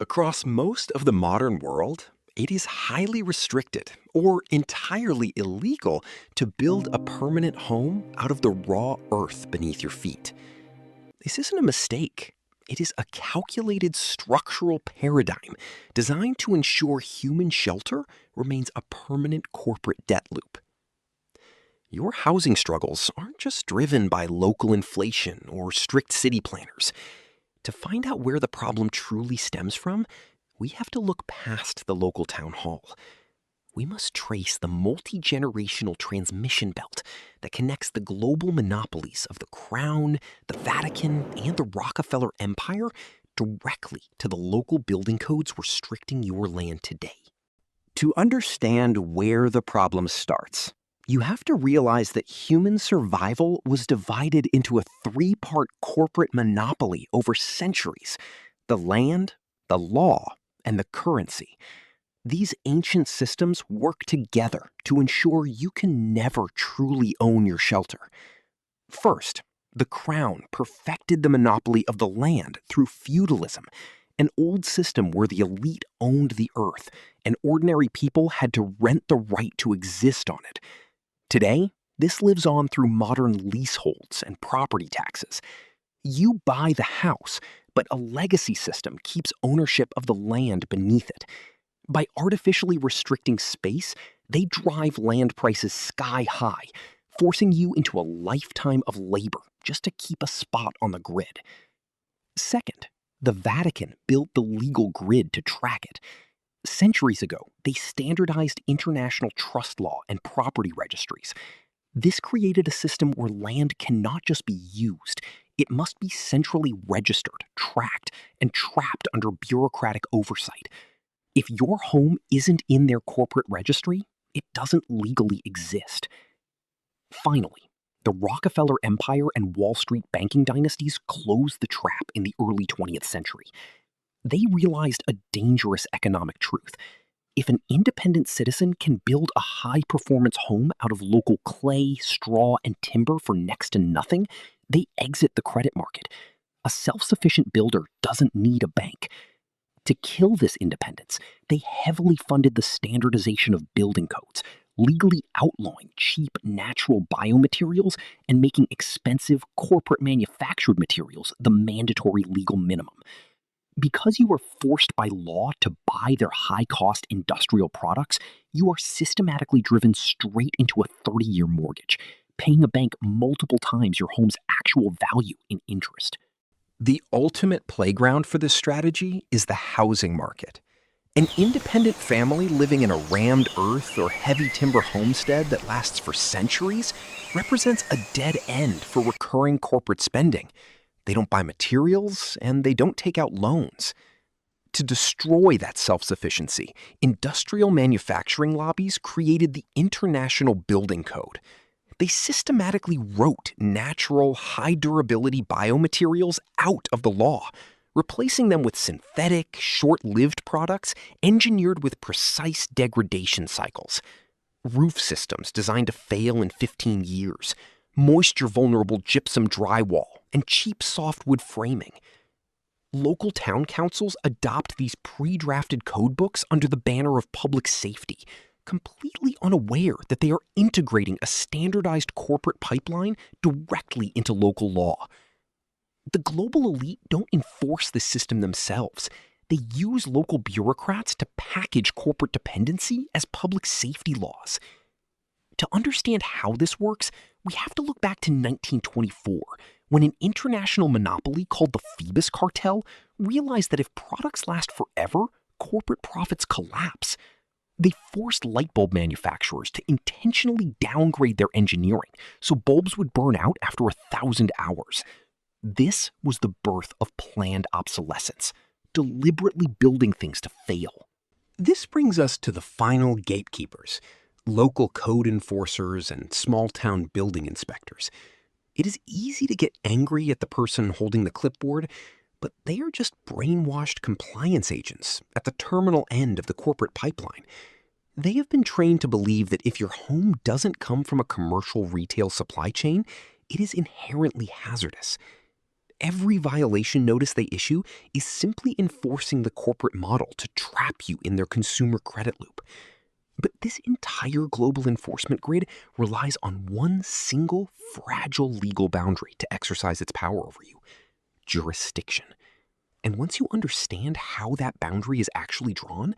Across most of the modern world, it is highly restricted or entirely illegal to build a permanent home out of the raw earth beneath your feet. This isn't a mistake. It is a calculated structural paradigm designed to ensure human shelter remains a permanent corporate debt loop. Your housing struggles aren't just driven by local inflation or strict city planners. To find out where the problem truly stems from, we have to look past the local town hall. We must trace the multi-generational transmission belt that connects the global monopolies of the Crown, the Vatican, and the Rockefeller Empire directly to the local building codes restricting your land today. To understand where the problem starts, you have to realize that human survival was divided into a three-part corporate monopoly over centuries: the land, the law, and the currency. These ancient systems work together to ensure you can never truly own your shelter. First, the Crown perfected the monopoly of the land through feudalism, an old system where the elite owned the earth and ordinary people had to rent the right to exist on it. Today, this lives on through modern leaseholds and property taxes. You buy the house, but a legacy system keeps ownership of the land beneath it. By artificially restricting space, they drive land prices sky high, forcing you into a lifetime of labor just to keep a spot on the grid. Second, the Vatican built the legal grid to track it. Centuries ago, they standardized international trust law and property registries. This created a system where land cannot just be used. It must be centrally registered, tracked, and trapped under bureaucratic oversight. If your home isn't in their corporate registry, it doesn't legally exist. Finally, the Rockefeller Empire and Wall Street banking dynasties closed the trap in the early 20th century. They realized a dangerous economic truth. If an independent citizen can build a high-performance home out of local clay, straw, and timber for next to nothing, they exit the credit market. A self-sufficient builder doesn't need a bank. To kill this independence, they heavily funded the standardization of building codes, legally outlawing cheap natural biomaterials and making expensive corporate manufactured materials the mandatory legal minimum. Because you are forced by law to buy their high-cost industrial products, you are systematically driven straight into a 30-year mortgage, paying a bank multiple times your home's actual value in interest. The ultimate playground for this strategy is the housing market. An independent family living in a rammed earth or heavy timber homestead that lasts for centuries represents a dead end for recurring corporate spending. They don't buy materials, and they don't take out loans. To destroy that self-sufficiency, industrial manufacturing lobbies created the International Building Code. They systematically wrote natural, high-durability biomaterials out of the law, replacing them with synthetic, short-lived products engineered with precise degradation cycles. Roof systems designed to fail in 15 years, moisture-vulnerable gypsum drywall, and cheap softwood framing. Local town councils adopt these pre-drafted codebooks under the banner of public safety, completely unaware that they are integrating a standardized corporate pipeline directly into local law. The global elite don't enforce this system themselves. They use local bureaucrats to package corporate dependency as public safety laws. To understand how this works, we have to look back to 1924, when an international monopoly called the Feebas Cartel realized that if products last forever, corporate profits collapse. They forced light bulb manufacturers to intentionally downgrade their engineering so bulbs would burn out after 1,000 hours. This was the birth of planned obsolescence, deliberately building things to fail. This brings us to the final gatekeepers, local code enforcers and small-town building inspectors. It is easy to get angry at the person holding the clipboard, but they are just brainwashed compliance agents at the terminal end of the corporate pipeline. They have been trained to believe that if your home doesn't come from a commercial retail supply chain, it is inherently hazardous. Every violation notice they issue is simply enforcing the corporate model to trap you in their consumer credit loop. But this entire global enforcement grid relies on one single fragile legal boundary to exercise its power over you: jurisdiction. And once you understand how that boundary is actually drawn,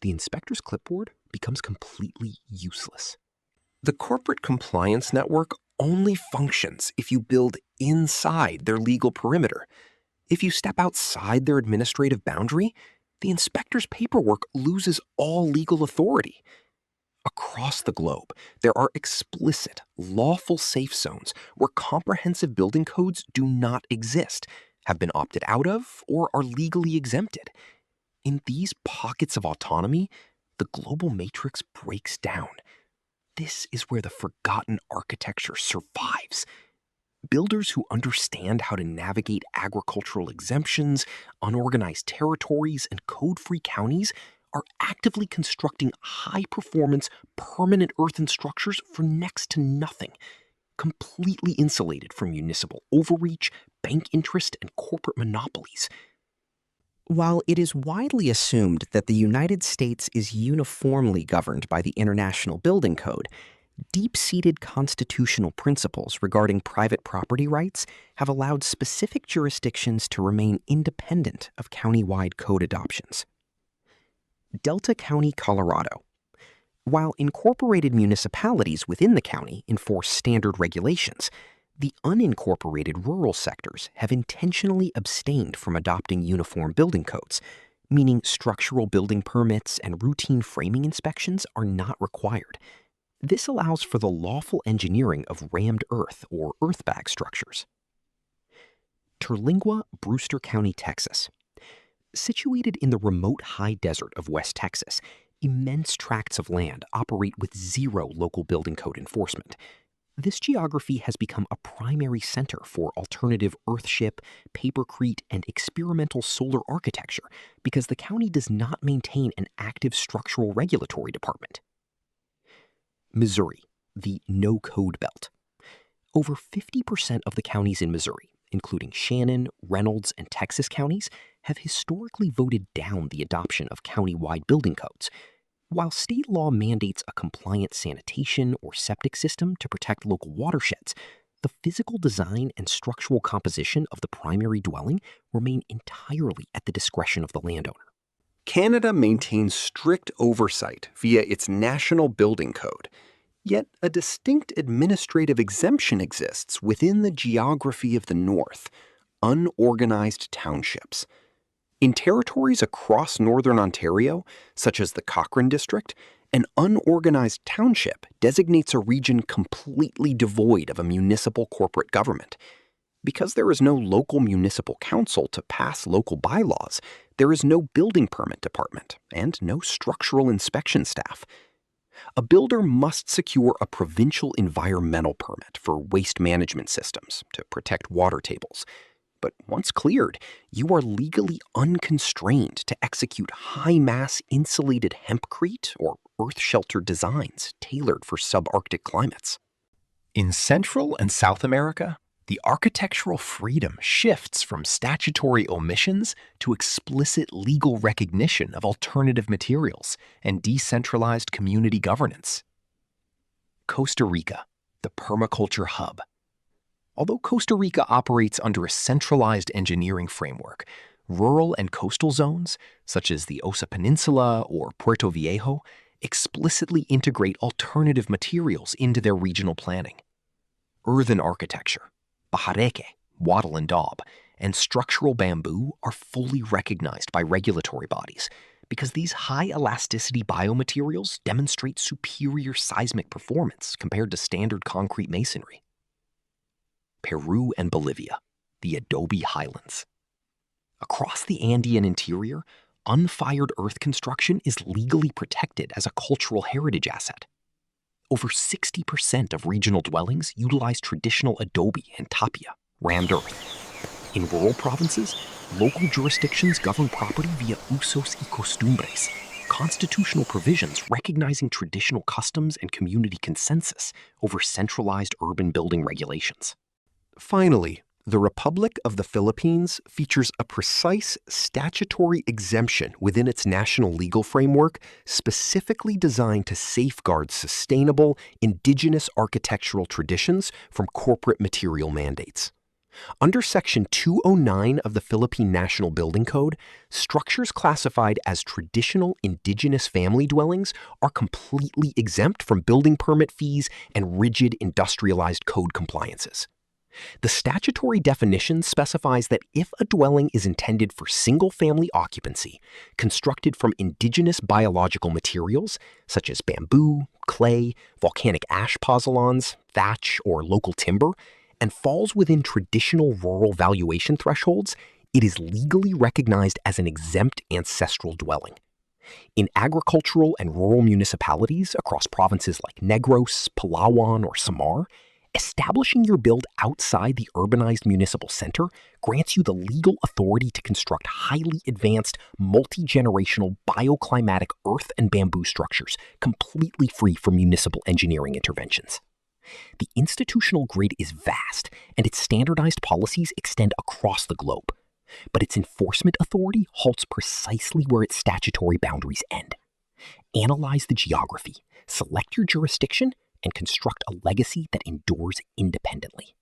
the inspector's clipboard becomes completely useless. The corporate compliance network only functions if you build inside their legal perimeter. If you step outside their administrative boundary, the inspector's paperwork loses all legal authority. Across the globe, there are explicit, lawful safe zones where comprehensive building codes do not exist, have been opted out of, or are legally exempted. In these pockets of autonomy, the global matrix breaks down. This is where the forgotten architecture survives. Builders who understand how to navigate agricultural exemptions, unorganized territories, and code-free counties are actively constructing high-performance, permanent earthen structures for next to nothing, completely insulated from municipal overreach, bank interest, and corporate monopolies. While it is widely assumed that the United States is uniformly governed by the International Building Code, deep-seated constitutional principles regarding private property rights have allowed specific jurisdictions to remain independent of county-wide code adoptions. Delta County, Colorado. While incorporated municipalities within the county enforce standard regulations, the unincorporated rural sectors have intentionally abstained from adopting uniform building codes, meaning structural building permits and routine framing inspections are not required. This allows for the lawful engineering of rammed earth or earthbag structures. Terlingua, Brewster County, Texas. Situated in the remote high desert of West Texas, immense tracts of land operate with zero local building code enforcement. This geography has become a primary center for alternative earthship, papercrete, and experimental solar architecture because the county does not maintain an active structural regulatory department. Missouri, the no-code belt. Over 50% of the counties in Missouri, including Shannon, Reynolds, and Texas counties, have historically voted down the adoption of county-wide building codes. While state law mandates a compliant sanitation or septic system to protect local watersheds, the physical design and structural composition of the primary dwelling remain entirely at the discretion of the landowner. Canada maintains strict oversight via its National Building Code, yet a distinct administrative exemption exists within the geography of the North: unorganized townships. In territories across northern Ontario, such as the Cochrane District, an unorganized township designates a region completely devoid of a municipal corporate government. Because there is no local municipal council to pass local bylaws, there is no building permit department and no structural inspection staff. A builder must secure a provincial environmental permit for waste management systems to protect water tables. But once cleared, you are legally unconstrained to execute high-mass insulated hempcrete or earth-shelter designs tailored for subarctic climates. In Central and South America, the architectural freedom shifts from statutory omissions to explicit legal recognition of alternative materials and decentralized community governance. Costa Rica, the permaculture hub. Although Costa Rica operates under a centralized engineering framework, rural and coastal zones, such as the Osa Peninsula or Puerto Viejo, explicitly integrate alternative materials into their regional planning. Earthen architecture, bajareke, wattle and daub, and structural bamboo are fully recognized by regulatory bodies because these high-elasticity biomaterials demonstrate superior seismic performance compared to standard concrete masonry. Peru and Bolivia, the Adobe Highlands. Across the Andean interior, unfired earth construction is legally protected as a cultural heritage asset. Over 60% of regional dwellings utilize traditional adobe and tapia, rammed earth. In rural provinces, local jurisdictions govern property via usos y costumbres, constitutional provisions recognizing traditional customs and community consensus over centralized urban building regulations. Finally, The Republic of the Philippines features a precise statutory exemption within its national legal framework specifically designed to safeguard sustainable indigenous architectural traditions from corporate material mandates. Under Section 209 of the Philippine National Building Code, structures classified as traditional indigenous family dwellings are completely exempt from building permit fees and rigid industrialized code compliances. The statutory definition specifies that if a dwelling is intended for single-family occupancy, constructed from indigenous biological materials such as bamboo, clay, volcanic ash pozzolans, thatch, or local timber, and falls within traditional rural valuation thresholds, it is legally recognized as an exempt ancestral dwelling. In agricultural and rural municipalities across provinces like Negros, Palawan, or Samar, establishing your build outside the urbanized municipal center grants you the legal authority to construct highly advanced, multi-generational bioclimatic earth and bamboo structures completely free from municipal engineering interventions. The institutional grid is vast, and its standardized policies extend across the globe. But its enforcement authority halts precisely where its statutory boundaries end. Analyze the geography, select your jurisdiction, and construct a legacy that endures independently.